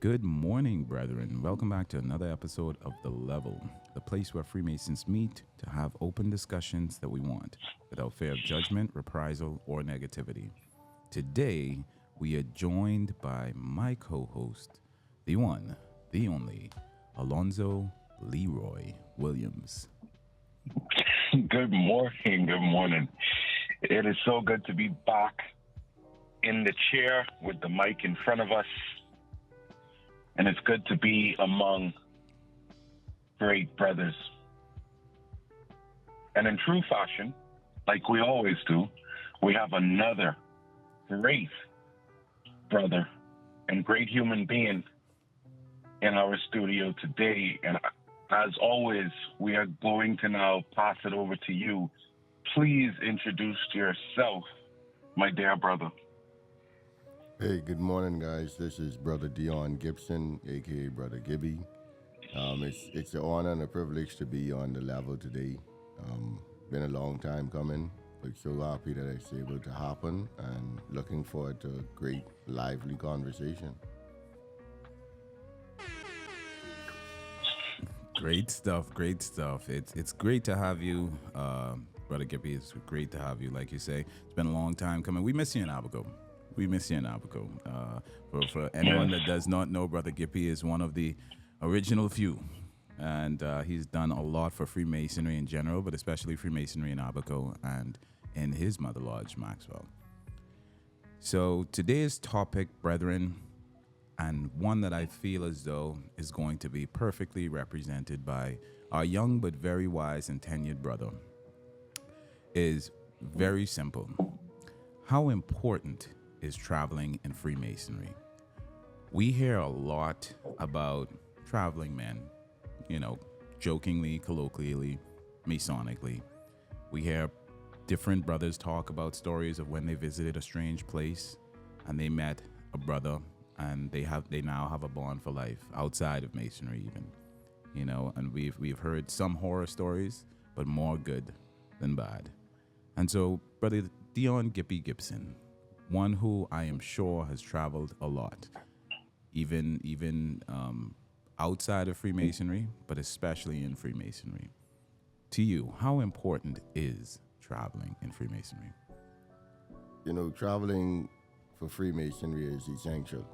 Good morning, brethren. Welcome back to another episode of The Level, the place where Freemasons meet to have open discussions that we want without fear of judgment, reprisal, or negativity. Today, we are joined by my co host, the one, the only, Alonzo Leroy Williams. Good morning. Good morning. It is so good to be back in the chair with the mic in front of us. And it's good to be among great brothers. And in true fashion, like we always do, we have another great brother and great human being in our studio today. And as always, we are going to now pass it over to you. Please introduce yourself, my dear brother. Hey, good morning, guys. This is Brother Dion Gibson, aka Brother Gibby. It's an honor and a privilege to be on the level today. Been a long time coming, but so happy that it's able to happen, and looking forward to a great, lively conversation. Great stuff, great stuff. It's great to have you, Brother Gibby. It's great to have you, like you say. It's been a long time coming. We miss you in Abaco. We miss you in Abaco. For anyone that does not know, Brother Gippy is one of the original few. And he's done a lot for Freemasonry in general, but especially Freemasonry in Abaco and in his mother lodge, Maxwell. So today's topic, brethren, and one that I feel as though is going to be perfectly represented by our young but very wise and tenured brother, is very simple. How important is traveling in Freemasonry? We hear a lot about traveling men, jokingly, colloquially, Masonically. We hear different brothers talk about stories of when they visited a strange place and they met a brother and they now have a bond for life outside of Masonry even, and we've heard some horror stories, but more good than bad. And so, Brother Dion Gippy Gibson, one who I am sure has traveled a lot, even outside of Freemasonry, but especially in Freemasonry. To you, how important is traveling in Freemasonry? Traveling for Freemasonry is essential.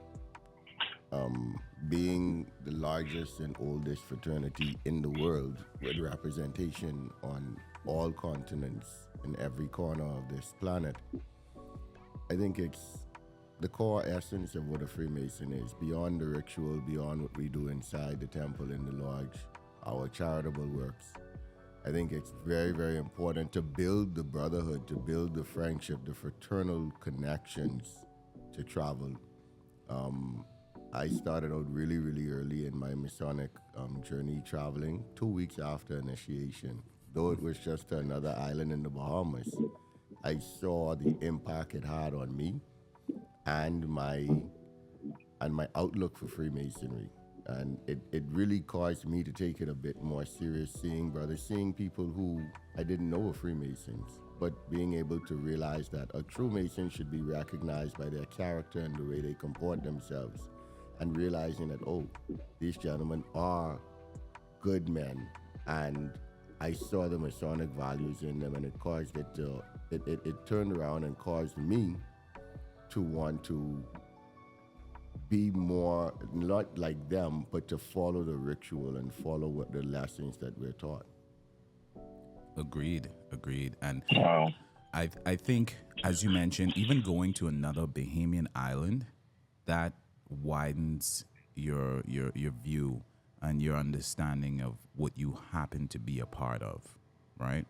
Being the largest and oldest fraternity in the world with representation on all continents in every corner of this planet, I think it's the core essence of what a Freemason is, beyond the ritual, beyond what we do inside the temple, in the lodge, our charitable works. I think it's very, very important to build the brotherhood, to build the friendship, the fraternal connections, to travel. I started out really, really early in my Masonic journey, traveling 2 weeks after initiation. Though it was just to another island in the Bahamas, I saw the impact it had on me and my outlook for Freemasonry. And it really caused me to take it a bit more serious, seeing people who I didn't know were Freemasons, but being able to realize that a true Mason should be recognized by their character and the way they comport themselves, and realizing that, these gentlemen are good men, and I saw the Masonic values in them, and it caused it to, it turned around and caused me to want to be more, not like them, but to follow the ritual and follow what the lessons that we're taught. Agreed. And Wow. I think, as you mentioned, even going to another Bahamian island, that widens your view and your understanding of what you happen to be a part of, right?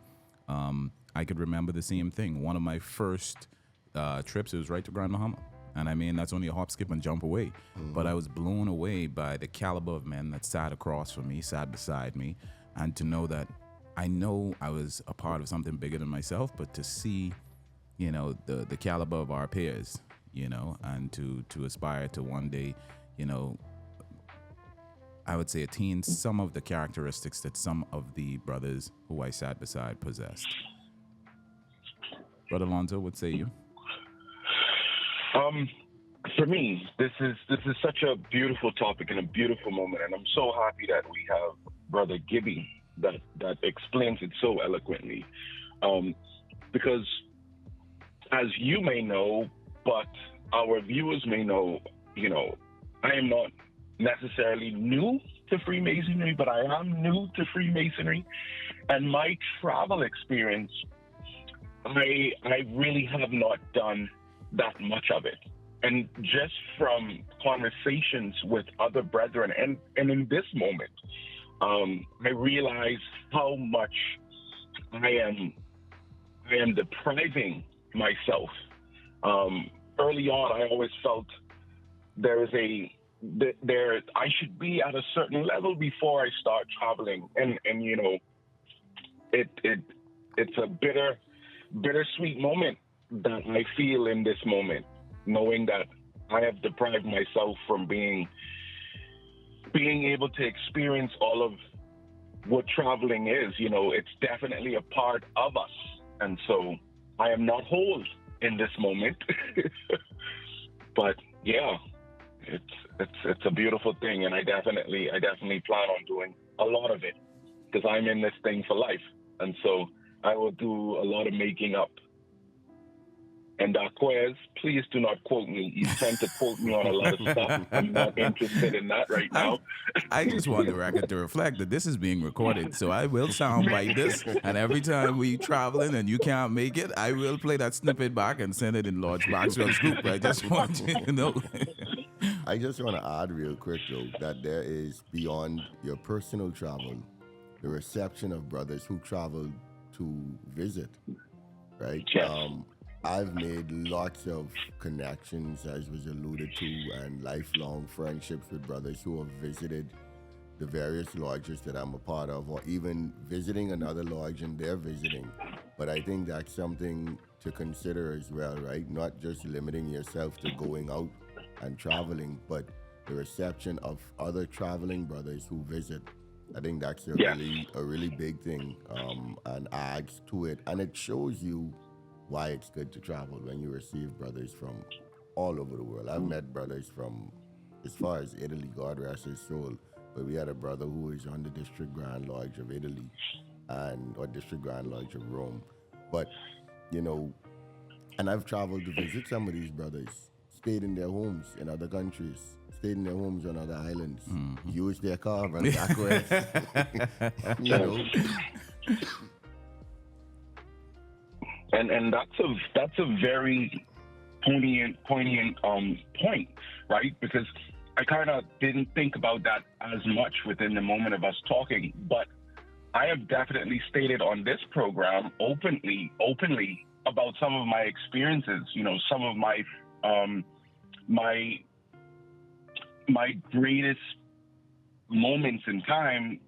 I could remember the same thing. One of my first trips, it was right to Grand Bahama. And I mean, that's only a hop, skip, and jump away. Mm-hmm. But I was blown away by the caliber of men that sat across from me, sat beside me, and to know that I know I was a part of something bigger than myself, but to see, the caliber of our peers, and to aspire to one day, I would say attain some of the characteristics that some of the brothers who I sat beside possessed. Brother Alonzo, what say you? For me, this is such a beautiful topic and a beautiful moment, and I'm so happy that we have Brother Gibby that explains it so eloquently. Um, because as you may know, but our viewers may know, I am not necessarily new to Freemasonry, but I am new to Freemasonry, and my travel experience, I really have not done that much of it. And just from conversations with other brethren, and in this moment, I realize how much I am I am depriving myself. Early on, I always felt there is there I should be at a certain level before I start traveling, and it's a bittersweet moment that I feel in this moment, knowing that I have deprived myself from being able to experience all of what traveling is. It's definitely a part of us, and so I am not whole in this moment. But yeah, it's a beautiful thing, and I definitely plan on doing a lot of it because I'm in this thing for life, and so I will do a lot of making up. And Quez, please do not quote me. You tend to quote me on a lot of stuff. I'm not interested in that right now. I just want the record to reflect that this is being recorded, so I will soundbite this, and every time we traveling and you can't make it, I will play that snippet back and send it in Lord Maxwell's group. I just want you to know. I just want to add real quick, though, that there is beyond your personal travel, the reception of brothers who travel to visit, right? Yes. I've made lots of connections, as was alluded to, and lifelong friendships with brothers who have visited the various lodges that I'm a part of, or even visiting another lodge and they're visiting. But I think that's something to consider as well, right? Not just limiting yourself to going out and traveling, but the reception of other traveling brothers who visit. I think that's a really big thing, and adds to it, and it shows you why it's good to travel when you receive brothers from all over the world. I've met brothers from as far as Italy, God rest his soul, but we had a brother who is on the District Grand Lodge of Italy or District Grand Lodge of Rome. But, and I've traveled to visit some of these brothers, stayed in their homes in other countries, stayed in their homes on other islands, used their car, run back And that's a very poignant point, right? Because I kind of didn't think about that as much within the moment of us talking, but I have definitely stated on this program openly about some of my experiences. Some of my my greatest moments in time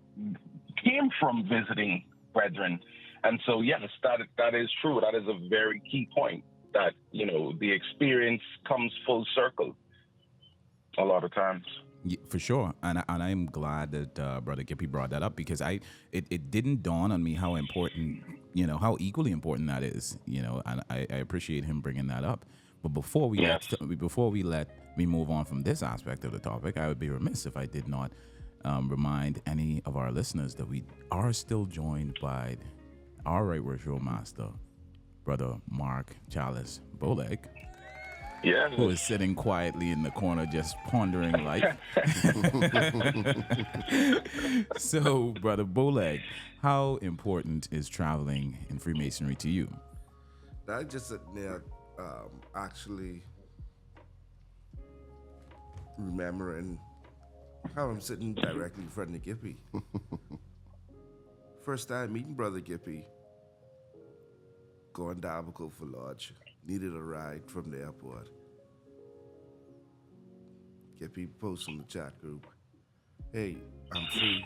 came from visiting brethren. And so, yes, that is true. That is a very key point, that, the experience comes full circle a lot of times. Yeah, for sure, and I'm glad that Brother Gippy brought that up, because it didn't dawn on me how important, how equally important that is, and I appreciate him bringing that up. But before we let me move on from this aspect of the topic, I would be remiss if I did not remind any of our listeners that we are still joined by our right worship master, Brother Mark Chalice Boleg. Yeah. Who is sitting quietly in the corner just pondering life. So, Brother Boleg, how important is traveling in Freemasonry to you? I just sitting there actually remembering how I'm sitting directly in front of Gippy. First time meeting Brother Gippy, going to Albuquerque Lodge. Needed a ride from the airport. Gippy posts in the chat group, "Hey, I'm free.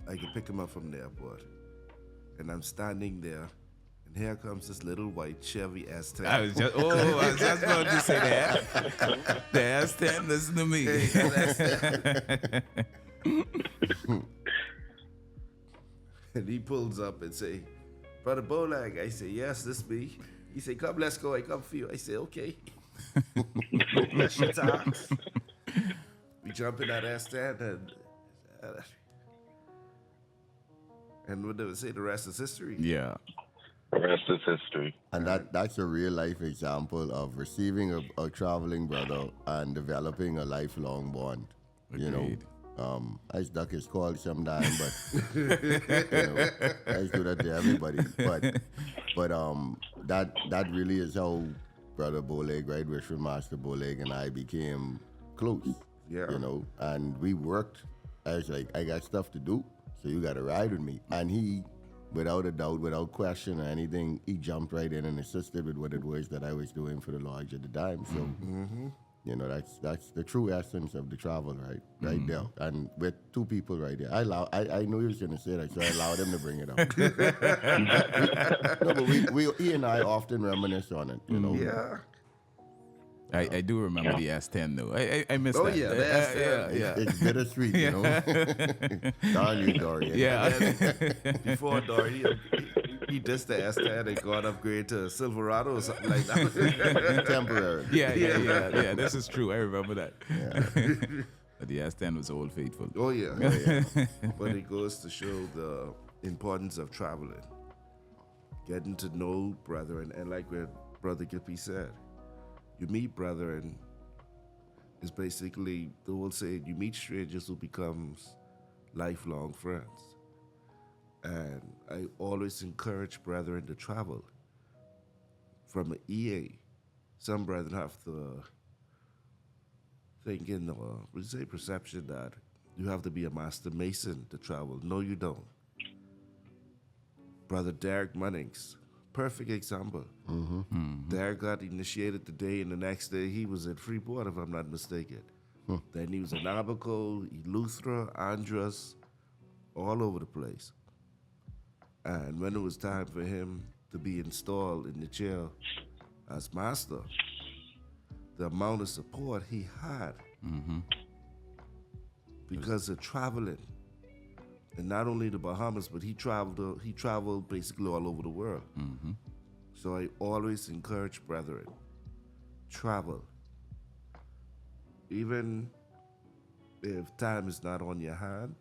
I can pick him up from the airport." And I'm standing there, and here comes this little white Chevy S10. I was just going to say that. The S10, listen to me. Hey, and he pulls up and say, "Brother Bolag." I say, "Yes, this me." He say, "Come, let's go. I come for you." I say, "Okay." No questions asked. We jump in that ass stand and what do they say? The rest is history. Yeah. The rest is history. And that's a real life example of receiving a traveling brother and developing a lifelong bond. You know, Agreed. ice duck is called sometime, but you know, I do that to everybody. But that really is how Brother Bowleg, right, Richard Master Bowleg, and I became close. Yeah. You know, and we worked. I was like, I got stuff to do, so you got to ride with me. And he, without a doubt, without question or anything, he jumped right in and assisted with what it was that I was doing for the lodge at the time. So, you know, that's the true essence of the travel, right there. And with two people right there, I knew he was going to say that, so I allowed him to bring it up. No, but he and I often reminisce on it, you know. Yeah. I do remember the S10 though. I missed Oh, that. yeah, the S10. Yeah. It's bittersweet, you know. Darn you, Dorian. Yeah. Before Dory, he dissed the S10 and got upgrade to Silverado or something like that. Temporary. Yeah. This is true. I remember that. But the S10 was old faithful. Oh yeah. But it goes to show the importance of traveling, getting to know brethren, and like what Brother Gippy said, you meet brethren is basically the whole saying, you meet strangers who becomes lifelong friends. And I always encourage brethren to travel. From an EA, some brethren have the thinking or would you say perception that you have to be a master mason to travel. No, you don't. Brother Derek Munnings, perfect example. Derek got initiated today, and the next day he was at Freeport, if I'm not mistaken. Then he was in Abaco, Eleuthera, Andros, all over the place. And when it was time for him to be installed in the chair as master, the amount of support he had because of traveling, and not only the Bahamas, but he traveled basically all over the world. So I always encourage brethren, travel. Even if time is not on your hand,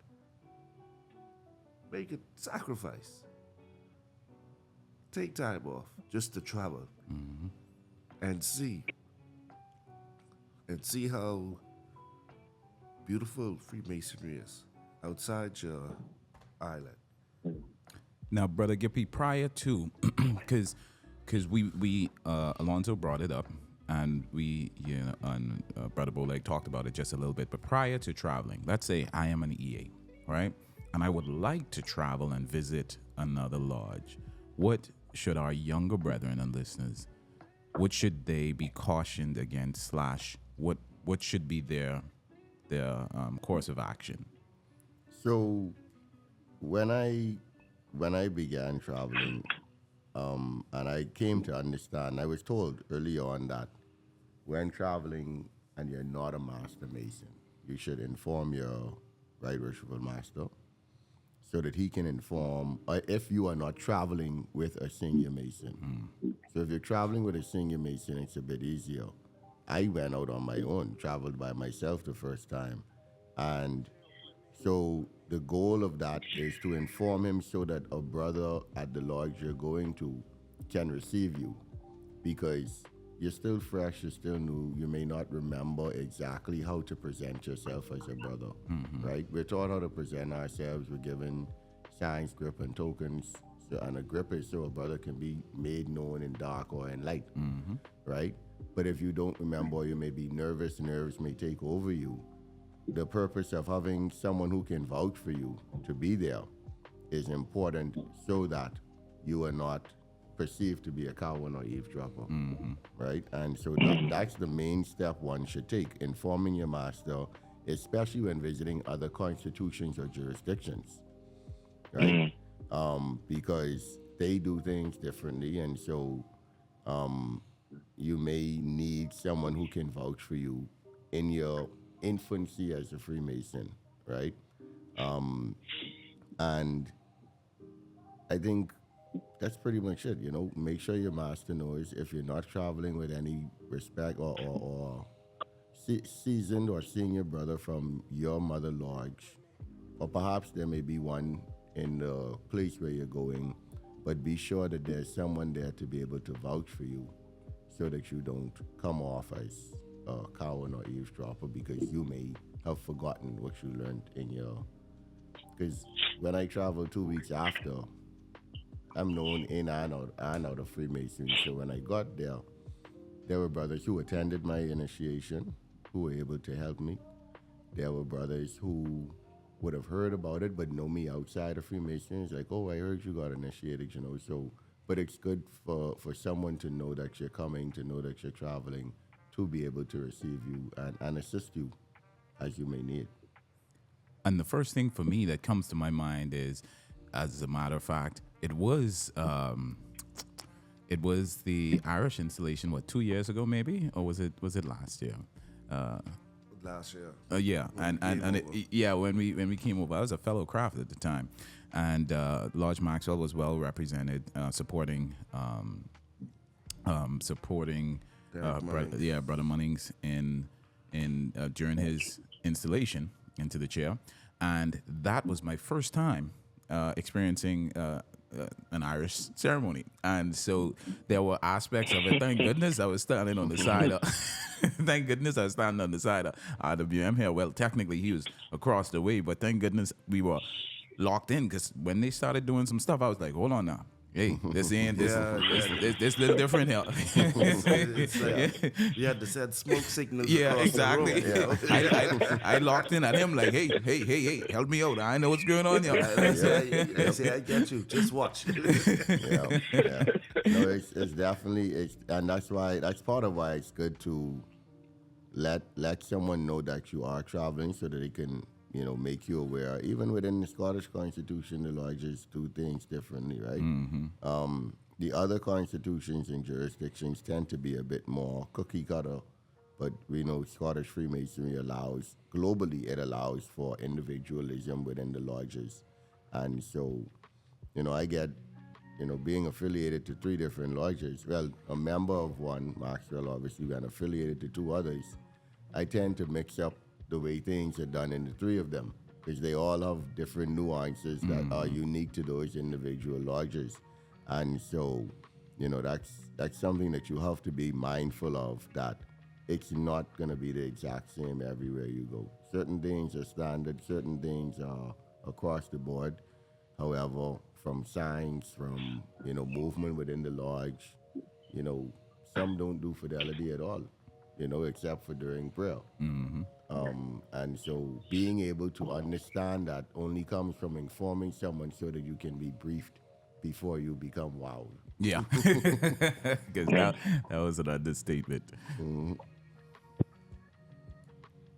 make a sacrifice. Take time off just to travel and see how beautiful Freemasonry is outside your island. Now, Brother Gippy, prior to, because we Alonzo brought it up, and Brother Bowleg talked about it just a little bit. But prior to traveling, let's say I am an EA, right, and I would like to travel and visit another lodge. What should our younger brethren and listeners, what should they be cautioned against? / what should be their course of action? So when I began traveling, and I came to understand, I was told early on that when traveling and you're not a master mason, you should inform your right worshipful master so that he can inform, if you are not traveling with a senior mason. So if you're traveling with a senior mason, it's a bit easier. I went out on my own, traveled by myself the first time. And so the goal of that is to inform him so that a brother at the lodge you're going to can receive you, because you're still fresh, you're still new, you may not remember exactly how to present yourself as a brother, right? We're taught how to present ourselves, we're given signs, grip, and tokens, and a grip is so a brother can be made known in dark or in light, right? But if you don't remember, you may be nervous, nerves may take over you. The purpose of having someone who can vouch for you to be there is important so that you are not perceived to be a coward or eavesdropper, right? And so that's the main step one should take, informing your master, especially when visiting other constitutions or jurisdictions, right? Because they do things differently, and so you may need someone who can vouch for you in your infancy as a Freemason, right? And I think that's pretty much it. Make sure your master knows if you're not traveling with any respect or seasoned or senior brother from your mother lodge, or perhaps there may be one in the place where you're going, but be sure that there's someone there to be able to vouch for you so that you don't come off as a coward or eavesdropper because you may have forgotten what you learned in your. Because when I traveled 2 weeks after, I'm known in and out of Freemasonry. So when I got there, there were brothers who attended my initiation who were able to help me. There were brothers who would have heard about it but know me outside of Freemasonry. It's like, oh, I heard you got initiated, So, but it's good for someone to know that you're coming, to know that you're traveling, to be able to receive you and assist you as you may need. And the first thing for me that comes to my mind is, as a matter of fact, it was the Irish installation. What, 2 years ago, maybe, or was it last year? Last year. Yeah, when we came over, I was a fellow craft at the time, and Lodge Maxwell was well represented, supporting Brother Munnings in during his installation into the chair, and that was my first time experiencing an Irish ceremony, and so there were aspects of it. Thank goodness I was standing on the side of. Thank goodness I was standing on the side of RWM here. Well, technically he was across the way, but thank goodness we were locked in, because when they started doing some stuff, I was like, hold on now. Hey, this little different here. It's like, you had to send smoke signals. Yeah, across exactly. The road. Yeah. I locked in at him like, hey, help me out. I know what's going on here. I say, I get you. Just watch. Yeah. No, it's definitely, and that's part of why it's good to let someone know that you are traveling so that they can, make you aware. Even within the Scottish Constitution, the lodges do things differently, right? Mm-hmm. The other constitutions and jurisdictions tend to be a bit more cookie cutter, but we know Scottish Freemasonry it allows for individualism within the lodges. And so, I get, being affiliated to 3 different lodges, well, a member of one, Maxwell, obviously, and affiliated to 2 others, I tend to mix up the way things are done in the 3 of them, because they all have different nuances that are unique to those individual lodges. And so, that's something that you have to be mindful of, that it's not going to be the exact same everywhere you go. Certain things are standard, certain things are across the board. However, from signs, from, movement within the lodge, some don't do fidelity at all, except for during prayer. Mm-hmm. And so being able to understand that only comes from informing someone so that you can be briefed before you become wowed. Yeah, because that was an understatement. Mm-hmm.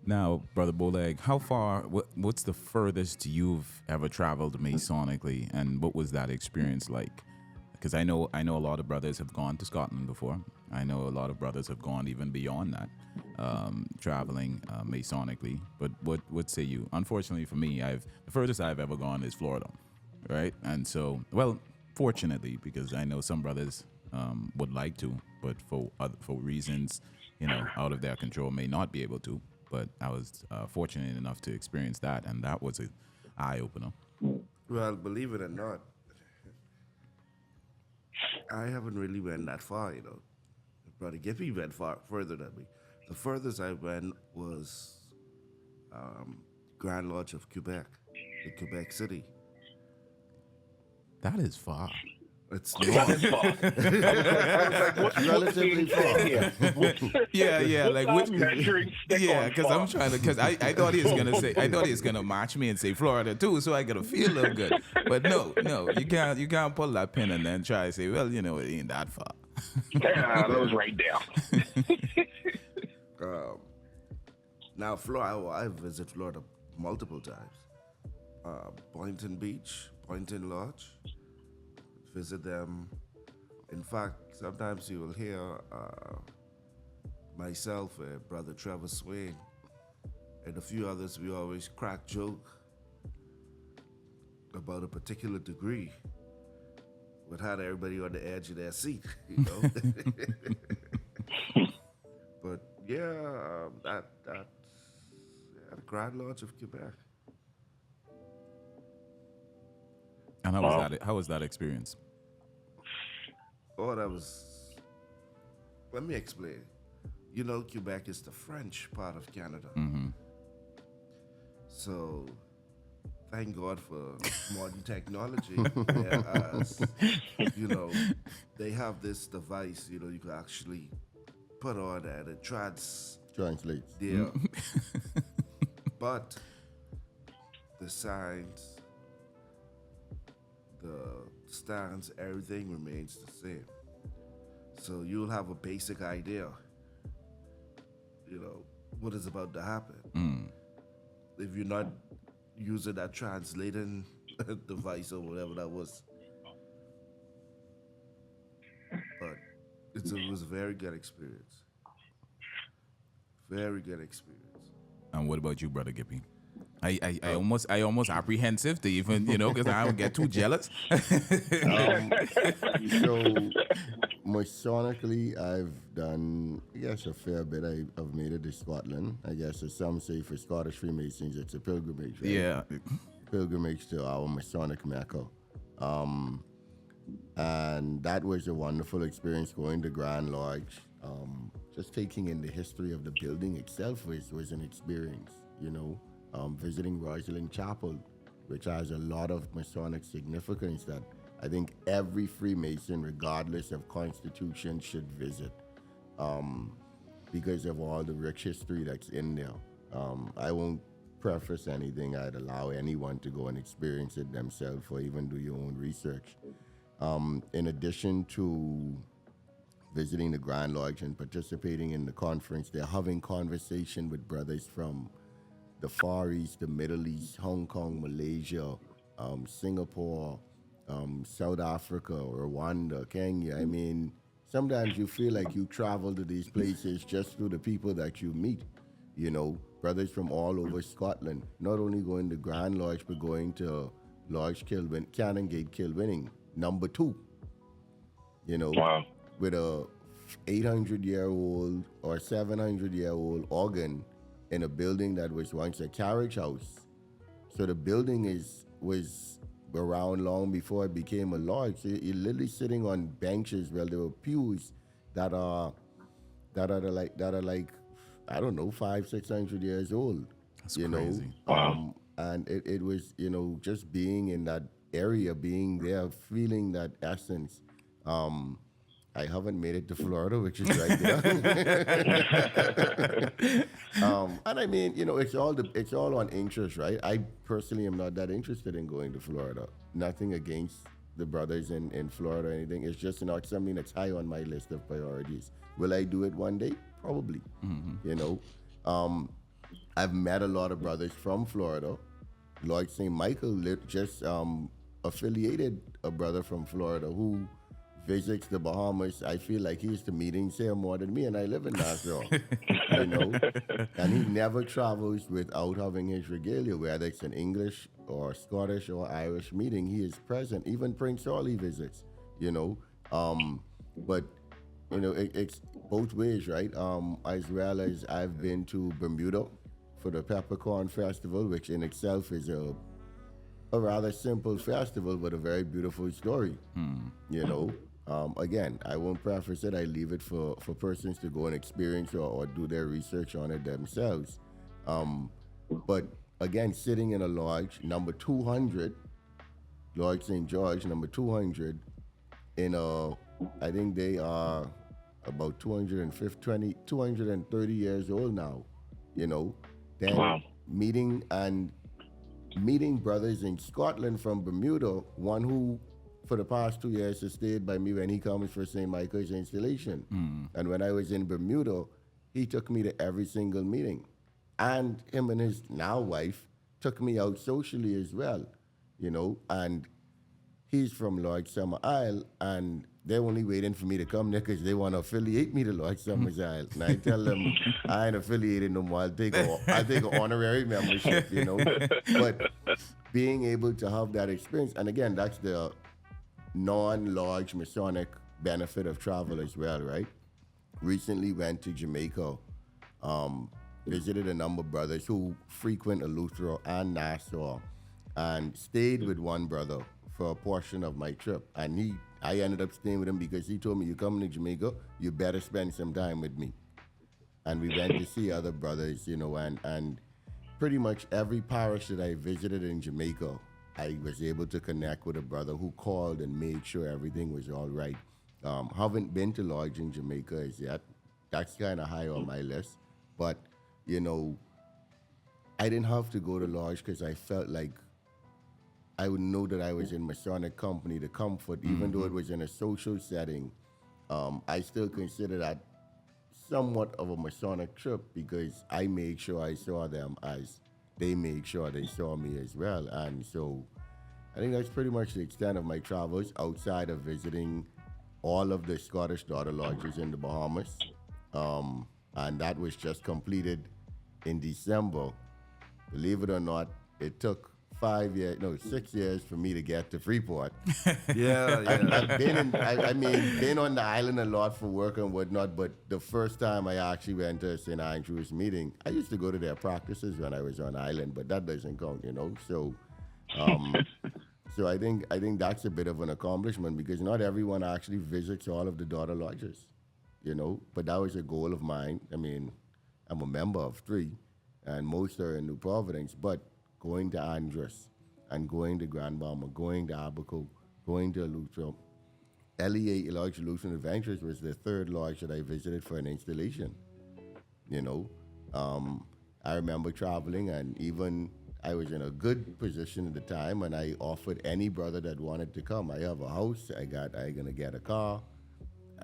Now, Brother Boleg, how far? What's the furthest you've ever traveled Masonically, and what was that experience like? Because I know a lot of brothers have gone to Scotland before. I know a lot of brothers have gone even beyond that, traveling Masonically. But what say you? Unfortunately for me, the furthest I've ever gone is Florida, right? And so, well, fortunately, because I know some brothers would like to, but for reasons out of their control, may not be able to. But I was fortunate enough to experience that, and that was an eye opener. Well, believe it or not, I haven't really went that far, Brother Gippy went further than me. The furthest I went was Grand Lodge of Quebec, in Quebec City. That is far. It's That is not. far. Relatively far. Yeah, like What's that measuring stick yeah, on because far? I'm trying to, because I thought he was gonna say, I thought he was gonna match me and say Florida too, so I gotta feel a little good. But no, you can't pull that pin and then try to say, well, it ain't that far. Yeah, that was right down. Now, Florida, I visit Florida multiple times. Boynton Beach, Boynton Lodge. Visit them. In fact, sometimes you will hear myself, Brother Trevor Swain, and a few others, we always crack joke about a particular degree what had everybody on the edge of their seat, you know. But yeah, that's the Grand Lodge of Quebec. And how Wow. was that? How was that experience? Oh, that was. Let me explain. You know, Quebec is the French part of Canada. So, thank God for modern technology. Whereas, you know, they have this device, you know, you can actually put on and it Translates. there. But the signs, the stands, everything remains the same. So you'll have a basic idea, you know, what is about to happen. If you're not using that translating device or whatever that was. But it was a very good experience. Very good experience. And what about you, Brother Gippy? I almost apprehensive to even, you know, because I don't get too jealous. So, Masonically, I've done, I guess, a fair bit. I've made it to Scotland. I guess, as some say, for Scottish Freemasons, it's a pilgrimage, right? Yeah. Pilgrimage to our Masonic Mecca. And that was a wonderful experience going to Grand Lodge. Just taking in the history of the building itself was an experience, you know. Visiting Rosalind Chapel, which has a lot of Masonic significance that I think every Freemason, regardless of constitution, should visit, because of all the rich history that's in there. I won't preface anything. I'd allow anyone to go and experience it themselves or even do your own research. In addition to visiting the Grand Lodge and participating in the conference, they're having conversation with brothers from the Far East, the Middle East, Hong Kong, Malaysia, Singapore, South Africa, Rwanda, Kenya. I mean, sometimes you feel like you travel to these places just through the people that you meet. You know, brothers from all over Scotland, not only going to Grand Lodge, but going to Lodge Canongate Kilwinning, number 2. You know, Wow. with a 800-year-old or 700-year-old organ in a building that was once a carriage house. So the building was around long before it became a lodge. So you're literally sitting on benches. Well, there were pews that are like I don't know, 500-600 years old. That's you crazy. know, Wow. and it was, you know, just being in that area, being there, feeling that essence. I haven't made it to Florida, which is right there. And I mean, you know, it's all on interest, right? I personally am not that interested in going to Florida. Nothing against the brothers in Florida or anything. It's just not something that's high on my list of priorities. Will I do it one day? Probably. You know, I've met a lot of brothers from Florida. Lloyd St. Michael just affiliated a brother from Florida who visits the Bahamas. I feel like he's the meetings here more than me, and I live in Nassau, you know. And he never travels without having his regalia, whether it's an English or Scottish or Irish meeting. He is present. Even Prince Charlie visits, you know. But you know, it's both ways, right? As well as I've been to Bermuda for the Peppercorn Festival, which in itself is a rather simple festival, but a very beautiful story. You know, again, I won't preface it. I leave it for persons to go and experience or do their research on it themselves. But again, sitting in a lodge, number 200, Lodge St. George, number 200, I think they are about 230 years old now, you know. Then Wow. meeting brothers in Scotland from Bermuda, one who for the past 2 years has stayed by me when he comes for St. Michael's installation. And when I was in Bermuda, he took me to every single meeting. And him and his now wife took me out socially as well, you know, and he's from Lord Summer Isle, and they're only waiting for me to come there because they want to affiliate me to Lord Summer's Isle. And I tell them, I ain't affiliated no more. I'll take an honorary membership, you know. But being able to have that experience, and again, that's the non-large Masonic benefit of travel as well, right? Recently went to Jamaica, visited a number of brothers who frequent Eleuthero and Nassau, and stayed with one brother for a portion of my trip. And I ended up staying with him because he told me, "You coming to Jamaica, you better spend some time with me." And we went to see other brothers, and pretty much every parish that I visited in Jamaica, I was able to connect with a brother who called and made sure everything was all right. Haven't been to lodge in Jamaica as yet. That's kind of high on my list. But, I didn't have to go to lodge because I felt like I would know that I was in Masonic company. The comfort, even though it was in a social setting, I still consider that somewhat of a Masonic trip because I made sure I saw them as they made sure they saw me as well. And so I think that's pretty much the extent of my travels outside of visiting all of the Scottish daughter lodges in the Bahamas. And that was just completed in December. Believe it or not, it took 6 years for me to get to Freeport. Yeah, I've been on the island a lot for work and whatnot, but the first time I actually went to a St. Andrews meeting, I used to go to their practices when I was on island, but that doesn't count, So, so I think that's a bit of an accomplishment because not everyone actually visits all of the daughter lodges, But that was a goal of mine. I'm a member of 3, and most are in New Providence, but going to Andros and going to Grand Bahama, going to Abaco, going to Eleuthero. LEA, Large Lutheran Adventures, was the 3rd lodge that I visited for an installation. I remember traveling, and even I was in a good position at the time, and I offered any brother that wanted to come. I have a house. I gonna get a car.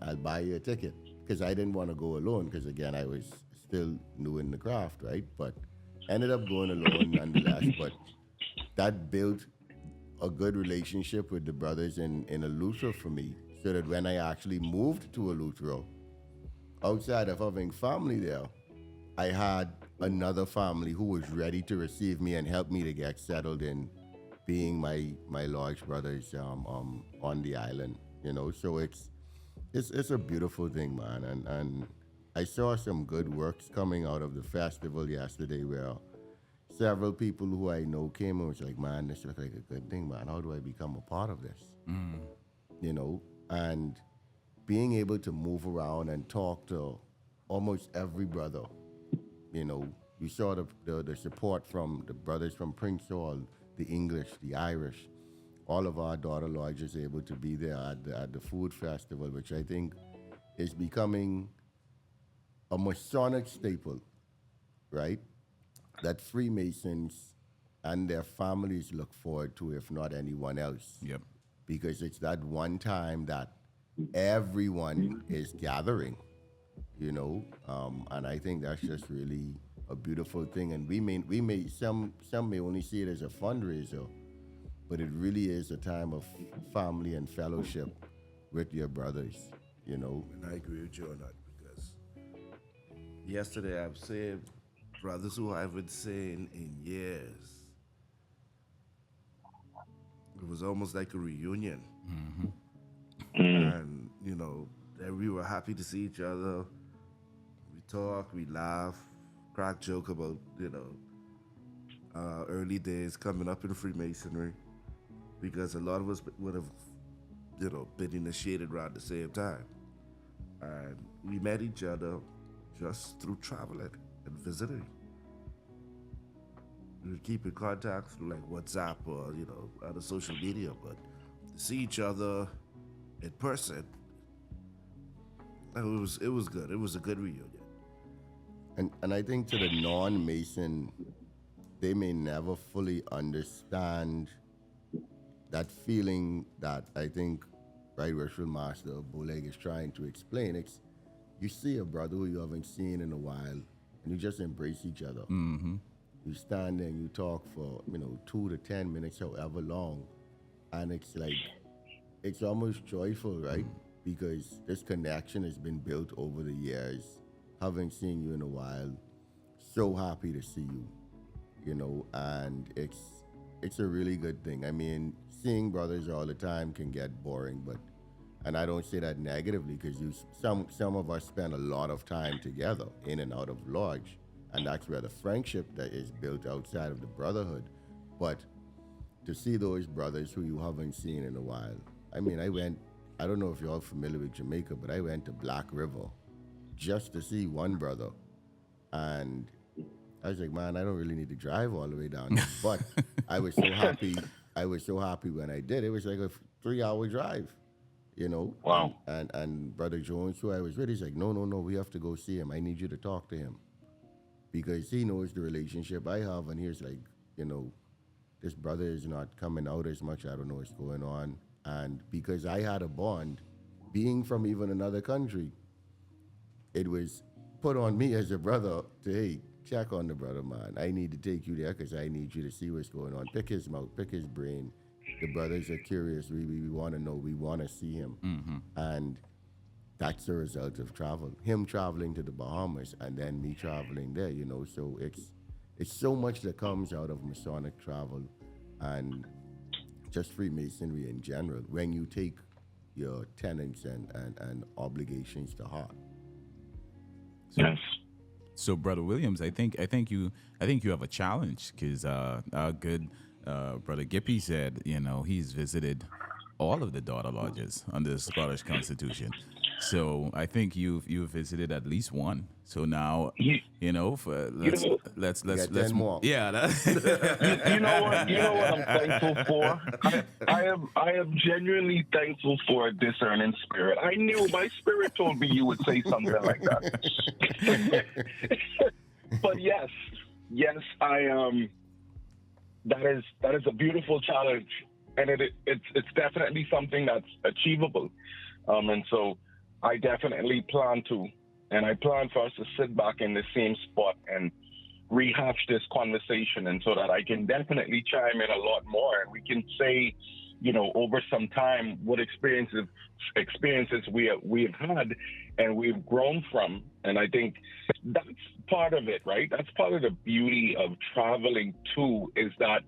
I'll buy you a ticket because I didn't want to go alone because again I was still new in the craft, right? But ended up going alone nonetheless, but that built a good relationship with the brothers in Eleuthero for me, so that when I actually moved to Eleuthero, outside of having family there, I had another family who was ready to receive me and help me to get settled in being my large brothers on the island, So it's a beautiful thing, man, and I saw some good works coming out of the festival yesterday where several people who I know came and was like, "Man, this looks like a good thing, man. How do I become a part of this?" And being able to move around and talk to almost every brother, you saw the support from the brothers from Prince Hall, the English, the Irish, all of our daughter lodges able to be there at the food festival, which I think is becoming a Masonic staple, right? That Freemasons and their families look forward to, if not anyone else. Yep. Because it's that one time that everyone is gathering, and I think that's just really a beautiful thing. And some may only see it as a fundraiser, but it really is a time of family and fellowship with your brothers, And I agree with you on that because yesterday I've seen brothers who I haven't seen in years. It was almost like a reunion. And, that we were happy to see each other. We talk, we laugh, crack joke about, early days coming up in Freemasonry because a lot of us would have, been initiated around the same time. And we met each other just through traveling and visiting. We would keep in contact through like WhatsApp or, other social media, but to see each other in person, it was good. It was a good reunion. And I think to the non-Mason, they may never fully understand that feeling that I think Right Worshipful Master Boleg is trying to explain. It's you see a brother who you haven't seen in a while, and you just embrace each other. You stand there and you talk for 2 to 10 minutes, however long, and it's like it's almost joyful, right? Because this connection has been built over the years. Haven't seen you in a while, so happy to see you, and it's a really good thing. I mean, seeing brothers all the time can get boring, but and I don't say that negatively because some of us spend a lot of time together in and out of lodge, and that's where the friendship that is built outside of the brotherhood. But to see those brothers who you haven't seen in a while, I mean, I don't know if you're all familiar with Jamaica, but I went to Black River just to see one brother, and I was like, man, I don't really need to drive all the way down there. But I was so happy. I was so happy when I did. It was like a 3-hour drive, you know. Wow. And Brother Jones, who I was with, he's like, no, we have to go see him. I need you to talk to him because he knows the relationship I have. And he's like, you know, this brother is not coming out as much. I don't know what's going on. And because I had a bond, being from even another country, it was put on me as a brother to, hey, check on the brother, man. I need to take you there because I need you to see what's going on. Pick his mouth, pick his brain. The brothers are curious. We want to know. We want to see him. And that's the result of travel. Him traveling to the Bahamas and then me traveling there, you know. So it's so much that comes out of Masonic travel and just Freemasonry in general when you take your tenets and obligations to heart. Yes. So, Brother Williams, I think you have a challenge because our good Brother Gippy said, you know, he's visited all of the daughter lodges under the Scottish Constitution. So I think you've visited at least one. So now, you know, let's Get more. Yeah. You know what I'm thankful for? I am genuinely thankful for a discerning spirit. I knew my spirit told me you would say something like that. But yes, I that is a beautiful challenge, and it's definitely something that's achievable. And so I definitely plan to. And I plan for us to sit back in the same spot and rehash this conversation, and so that I can definitely chime in a lot more, and we can say, you know, over some time what experiences we have had and we've grown from. And I think that's part of it, right? That's part of the beauty of traveling too, is that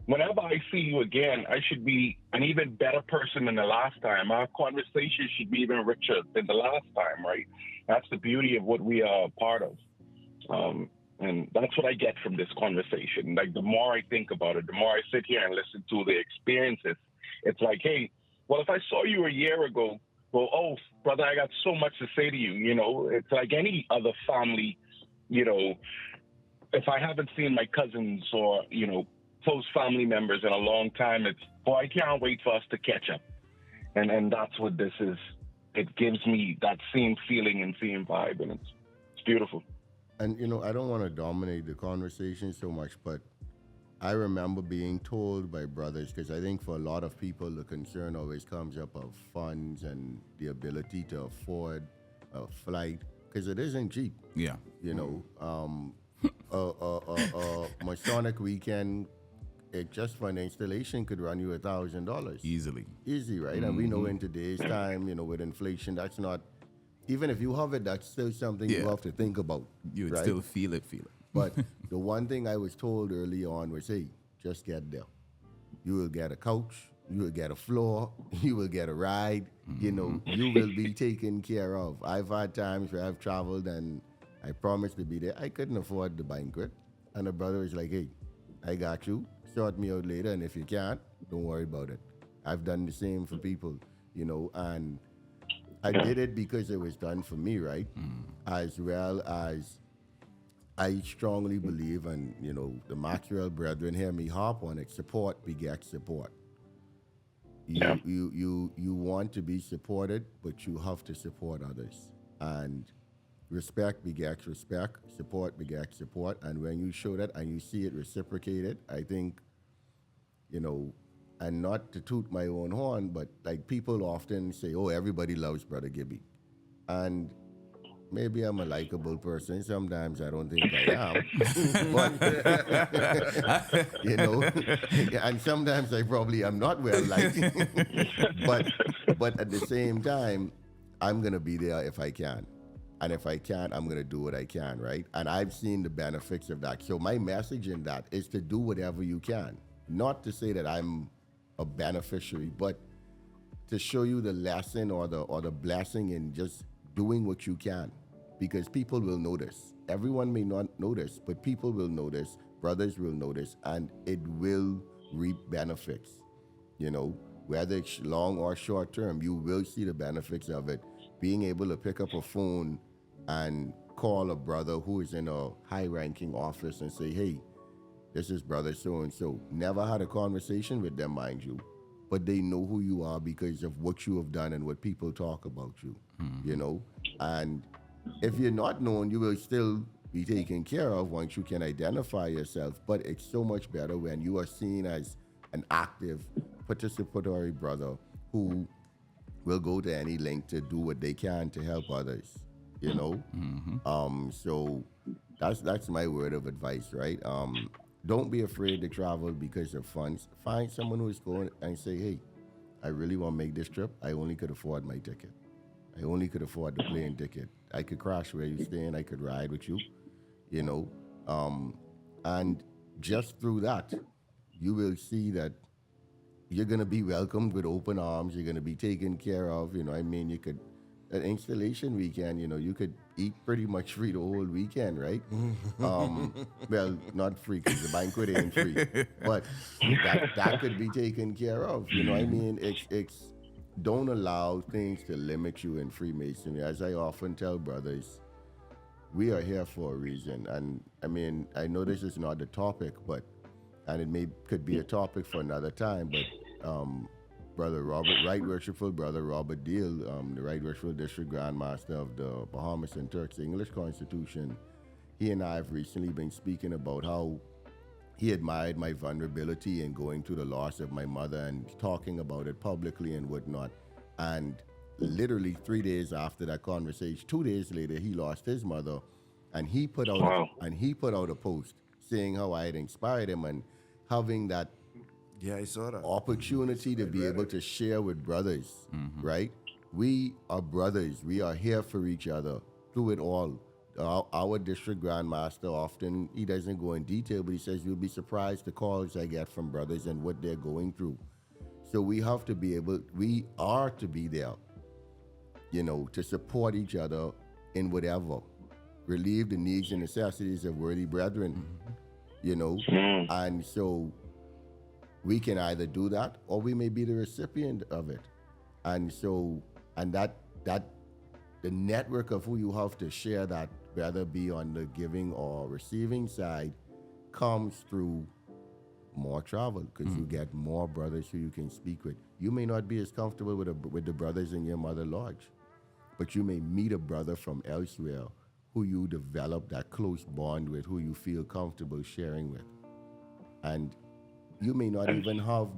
whenever I see you again, I should be an even better person than the last time. Our conversation should be even richer than the last time, right? That's the beauty of what we are a part of. And that's what I get from this conversation. Like, the more I think about it, the more I sit here and listen to the experiences, it's like, hey, well, if I saw you a year ago, well, oh, brother, I got so much to say to you. You know, it's like any other family, you know, if I haven't seen my cousins or, you know, close family members in a long time, it's, oh, I can't wait for us to catch up. And that's what this is. It gives me that same feeling and same vibe, and it's beautiful. And, you know, I don't want to dominate the conversation so much, but I remember being told by brothers, because I think for a lot of people, the concern always comes up of funds and the ability to afford a flight, because it isn't cheap. Yeah. You know, Masonic weekend, it just for an installation could run you $1,000 Easily. Easy, right? And we know in today's time, you know, with inflation, that's not, even if you have it, that's still something you have to think about. You would right? still feel it. But the one thing I was told early on was, hey, just get there. You will get a couch, you will get a floor, you will get a ride, you know, you will be taken care of. I've had times where I've traveled and I promised to be there. I couldn't afford the banquet. And the brother was like, hey, I got you. Sort me out later. And if you can't, don't worry about it. I've done the same for people, you know, and I did it because it was done for me, right? As well as I strongly believe, and, you know, the Maxwell brethren hear me harp on it, support begets support. You want to be supported, but you have to support others. And respect begets respect, support begets support. And when you show that and you see it reciprocated, I think, you know, and not to toot my own horn, but like people often say, oh, everybody loves Brother Gibby. And maybe I'm a likable person. Sometimes I don't think I am. But, you know, and sometimes I probably am not well liked. but at the same time, I'm going to be there if I can. And if I can't, I'm going to do what I can, right? And I've seen the benefits of that. So my message in that is to do whatever you can, not to say that I'm a beneficiary, but to show you the lesson or the blessing in just doing what you can, because people will notice. Everyone may not notice, but people will notice. Brothers will notice, and it will reap benefits. You know, whether it's long or short term, you will see the benefits of it. Being able to pick up a phone and call a brother who is in a high-ranking office and say, "Hey, this is brother so and so." Never had a conversation with them, mind you, but they know who you are because of what you have done and what people talk about you. You know, and if you're not known, you will still be taken care of once you can identify yourself. But it's so much better when you are seen as an active, participatory brother who will go to any length to do what they can to help others. You know, so that's my word of advice, right? Don't be afraid to travel because of funds. Find someone who is going and say, "Hey, I really want to make this trip. I only could afford my ticket. I only could afford the plane ticket. I could crash where you staying. I could ride with you, you know." And just through that, you will see that you're going to be welcomed with open arms. You're going to be taken care of. You know, I mean, you could, an installation weekend, you know, you could eat pretty much free the whole weekend, right? Well, not free because the banquet ain't free, but that could be taken care of. You know, I mean, it's don't allow things to limit you in Freemasonry. As I often tell brothers, we are here for a reason. And I mean, I know this is not the topic, but and it could be a topic for another time. But Brother Robert, Right Worshipful Brother Robert Deal, the Right Worshipful District Grand Master of the Bahamas and Turks English Constitution, he and I have recently been speaking about how he admired my vulnerability in going through the loss of my mother and talking about it publicly and whatnot. And literally 3 days after that conversation, 2 days later, he lost his mother, and he put out a post saying how I had inspired him and having that Yeah, I saw that. opportunity to be able to share with brothers, right? We are brothers. We are here for each other through it all. Our district grandmaster often, he doesn't go in detail, but he says, "You'll be surprised the calls I get from brothers and what they're going through." So we are to be there, you know, to support each other in whatever, relieve the needs and necessities of worthy brethren, you know. And so we can either do that or we may be the recipient of it. And so, and that the network of who you have to share that, whether be on the giving or receiving side, comes through more travel, because you get more brothers who you can speak with. You may not be as comfortable with the brothers in your mother lodge, but you may meet a brother from elsewhere who you develop that close bond with, who you feel comfortable sharing with. And you may not even have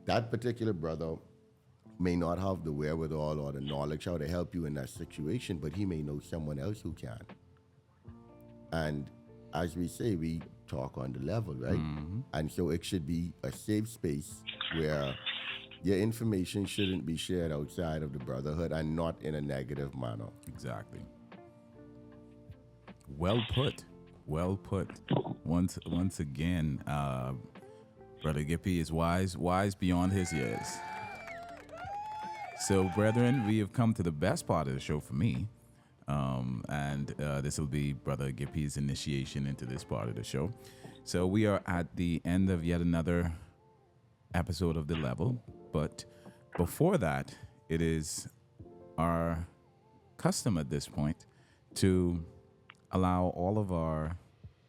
that particular brother may not have the wherewithal or the knowledge how to help you in that situation, but he may know someone else who can. And as we say, we talk on the level, right? And so it should be a safe space where your information shouldn't be shared outside of the brotherhood and not in a negative manner. Exactly. Well put. Well put. Once again, Brother Gippy is wise beyond his years. So, brethren, we have come to the best part of the show for me. And this will be Brother Gippy's initiation into this part of the show. So we are at the end of yet another episode of The Level. But before that, it is our custom at this point to allow all of our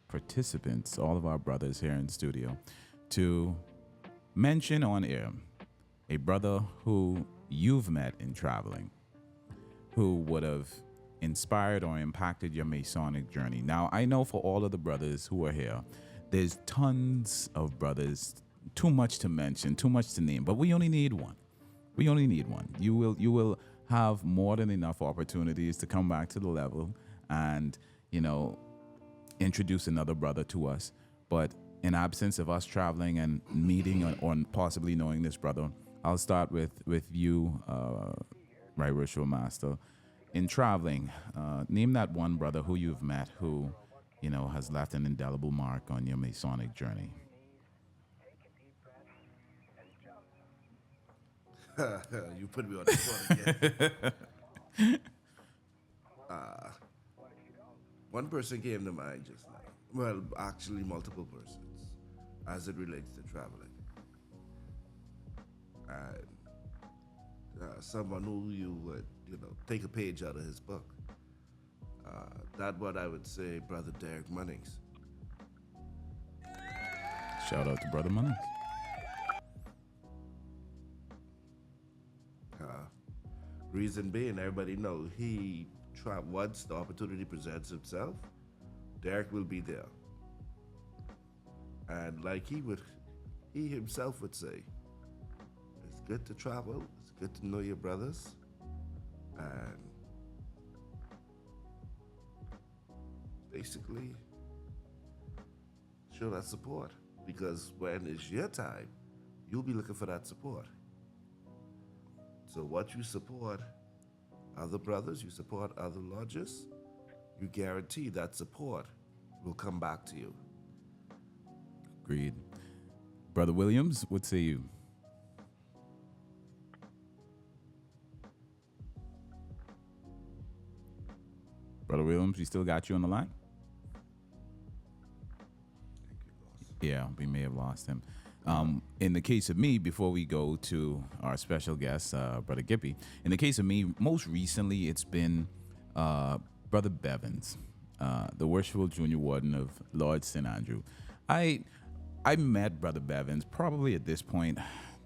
participants, all of our brothers here in studio, to mention on air a brother who you've met in traveling, who would have inspired or impacted your Masonic journey. Now, I know for all of the brothers who are here, there's tons of brothers, too much to mention, too much to name, but we only need one. We only need one. You will have more than enough opportunities to come back to the level and, you know, introduce another brother to us. But in absence of us traveling and meeting or possibly knowing this brother, I'll start with you, Right Worshipful Master. In traveling, name that one brother who you've met who, you know, has left an indelible mark on your Masonic journey. You put me on the spot again. One person came to mind just now. Well, actually, multiple persons, as it relates to traveling. And someone who you would, take a page out of his book. That what I would say, Brother Derek Munnings. Shout out to Brother Munnings. Reason being, everybody know once the opportunity presents himself, Derek will be there. And like he himself would say, it's good to travel, it's good to know your brothers, and basically show that support. Because when it's your time, you'll be looking for that support. So what you support other brothers, you support other lodges, you guarantee that support will come back to you. Agreed. Brother Williams, what say you? Brother Williams, we still got you on the line? Yeah, we may have lost him. In the case of me, before we go to our special guest, Brother Gippy, in the case of me, most recently it's been Brother Bevins, the Worshipful Junior Warden of Lord St. Andrew. I met Brother Bevins probably at this point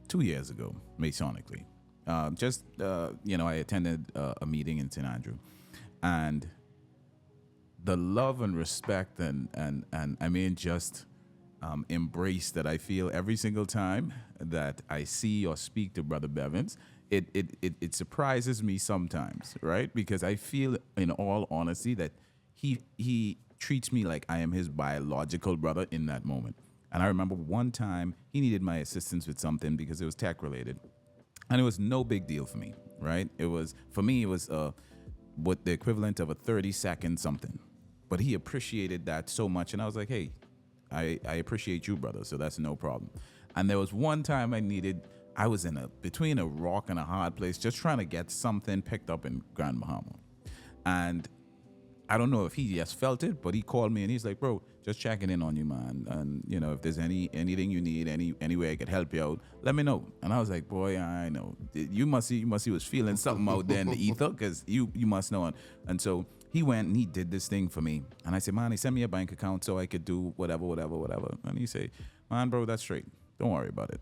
2 years ago, Masonically. I attended a meeting in St. Andrew, and the love and respect and I mean just embrace that I feel every single time that I see or speak to Brother Bevins, it surprises me sometimes, right? Because I feel, in all honesty, that he treats me like I am his biological brother in that moment. And I remember one time he needed my assistance with something because it was tech related, and it was no big deal for me, right? It was, for me, it was what the equivalent of a 30-second something, but he appreciated that so much, and I was like, hey, I appreciate you, brother, so that's no problem. And there was one time I was between a rock and a hard place, just trying to get something picked up in Grand Bahama. And I don't know if he just felt it, but he called me and he's like, bro, just checking in on you, man. And, if there's anything you need, any way I could help you out, let me know. And I was like, boy, I know. You must see was feeling something out there in the ether, because you must know. And so he went and he did this thing for me. And I said, man, he sent me a bank account so I could do whatever. And he said, man, bro, that's straight. Don't worry about it.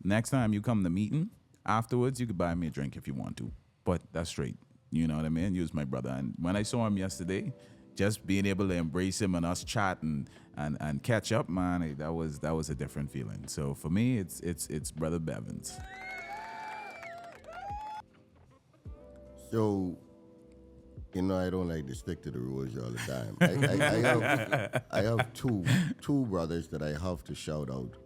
Next time you come to meeting, afterwards, you could buy me a drink if you want to. But that's straight. You know what I mean? He was my brother. And when I saw him yesterday, just being able to embrace him and us chat and catch up, man, that was a different feeling. So for me, it's Brother Bevins. So, I don't like to stick to the rules all the time. I have two brothers that I have to shout out.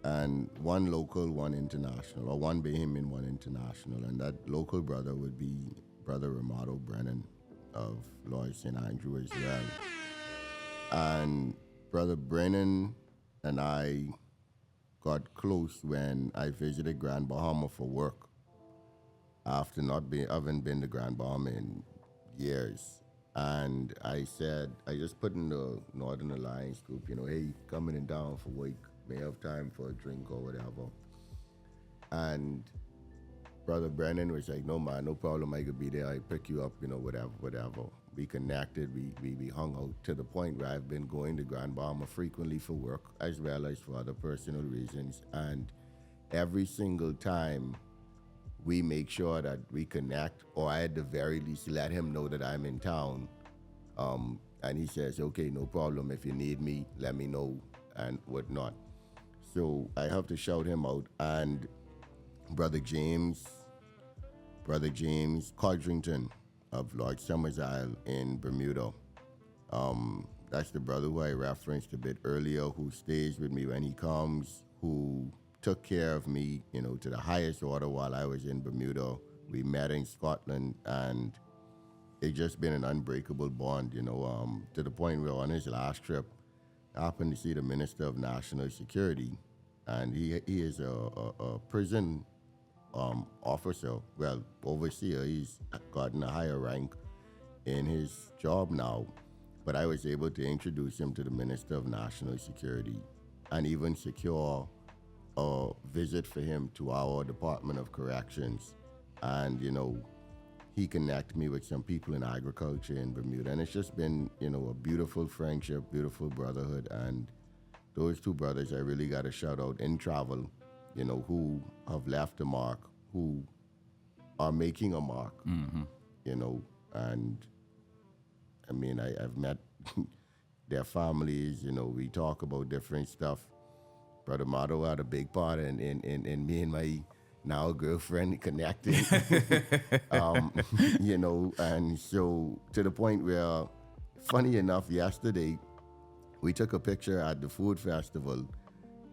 And one local, one international, or one Bahamian, one international. And that local brother would be Brother Ramado Brennan of Lord St. Andrew as well. And Brother Brennan and I got close when I visited Grand Bahama for work, after having been to Grand Bahama in years. And I just put in the Northern Alliance group, hey, coming in down for work, may have time for a drink or whatever. And Brother Brennan was like, no, man, no problem, I could be there, I pick you up, whatever. We connected, we hung out to the point where I've been going to Grand Bahama frequently for work as well as for other personal reasons. And every single time we make sure that we connect, or I at the very least let him know that I'm in town. And he says, okay, no problem, if you need me, let me know and whatnot. So I have to shout him out. And Brother James Codrington of Lord Summers Isle in Bermuda. That's the brother who I referenced a bit earlier, who stays with me when he comes, who took care of me, to the highest order while I was in Bermuda. We met in Scotland, and it's just been an unbreakable bond, to the point where on his last trip, I happened to see the Minister of National Security, and he is a prison officer, well, overseer. He's gotten a higher rank in his job now. But I was able to introduce him to the Minister of National Security and even secure a visit for him to our Department of Corrections. And, he connected me with some people in agriculture in Bermuda. And it's just been, a beautiful friendship, beautiful brotherhood. And those two brothers, I really got to shout out in travel, who have left a mark, who are making a mark, and I mean, I've met their families, we talk about different stuff. Brother Mato had a big part in me and my now girlfriend connecting, and so to the point where, funny enough, yesterday, we took a picture at the food festival,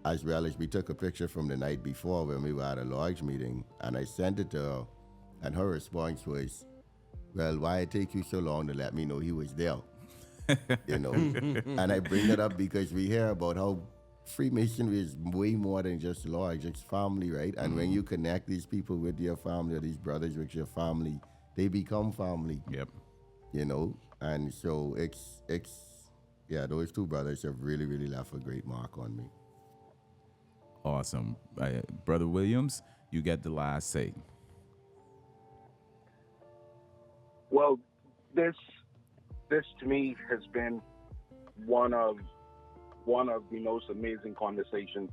as well as we took a picture from the night before when we were at a lodge meeting, and I sent it to her, and her response was, well, why it take you so long to let me know he was there? And I bring it up because we hear about how Freemasonry is way more than just lodge, it's family, right? And when you connect these people with your family, or these brothers with your family, they become family. Yep. And so it's those two brothers have really, really left a great mark on me. Awesome. Brother Williams, you get the last say. Well, this to me has been one of the most amazing conversations,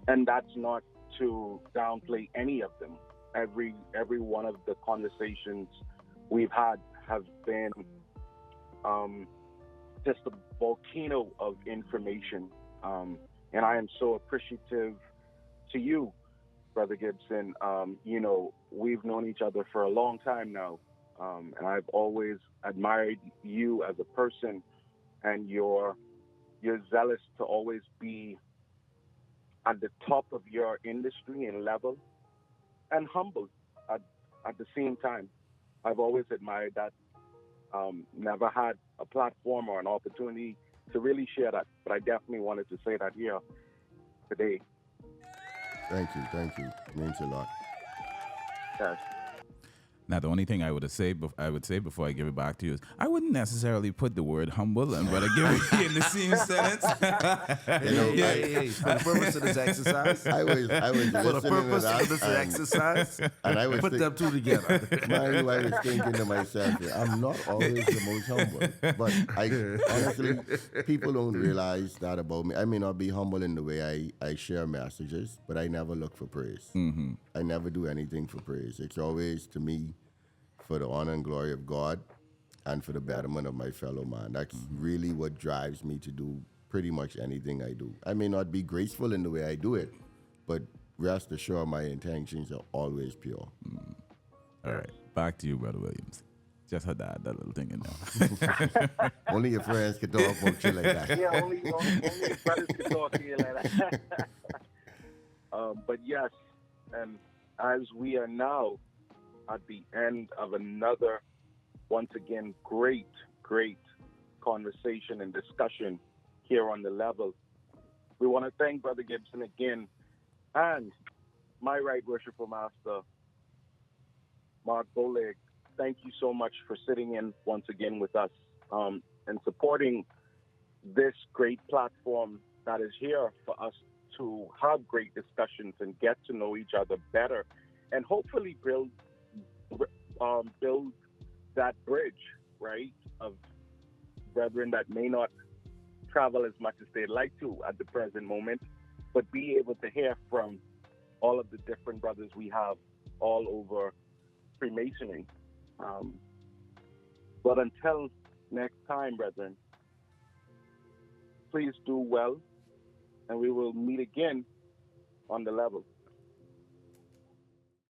and that's not to downplay any of them. Every one of the conversations we've had have been just a volcano of information, and I am so appreciative to you, Brother Gibson. We've known each other for a long time now. And I've always admired you as a person, and you're zealous to always be at the top of your industry and level, and humble at the same time. I've always admired that. Never had a platform or an opportunity to really share that, but I definitely wanted to say that here today. Thank you. It means a lot. Yes. Now, the only thing I would say before I give it back to you is I wouldn't necessarily put the word humble, but I give it in the same sentence. Hey, for the purpose of this exercise, I was for the purpose of this and exercise, and I was put them two together. Mind you, I was thinking to myself, I'm not always the most humble, but honestly, people don't realize that about me. I may not be humble in the way I share messages, but I never look for praise. Mm-hmm. I never do anything for praise. It's always, to me, for the honor and glory of God and for the betterment of my fellow man. That's really what drives me to do pretty much anything I do. I may not be graceful in the way I do it, but rest assured my intentions are always pure. All right, back to you, Brother Williams. Just had that little thing in there. Only your friends can talk about you like that. Yeah, only your brothers can talk to you like that. But yes, and as we are now at the end of another, once again, great conversation and discussion here on the level, we want to thank Brother Gibson again, and my right worshipful master, Mark Boleg. Thank you so much for sitting in once again with us and supporting this great platform that is here for us to have great discussions and get to know each other better, and hopefully build that bridge, right, of brethren that may not travel as much as they'd like to at the present moment, but be able to hear from all of the different brothers we have all over Freemasonry. But until next time, brethren, please do well, and we will meet again on the level.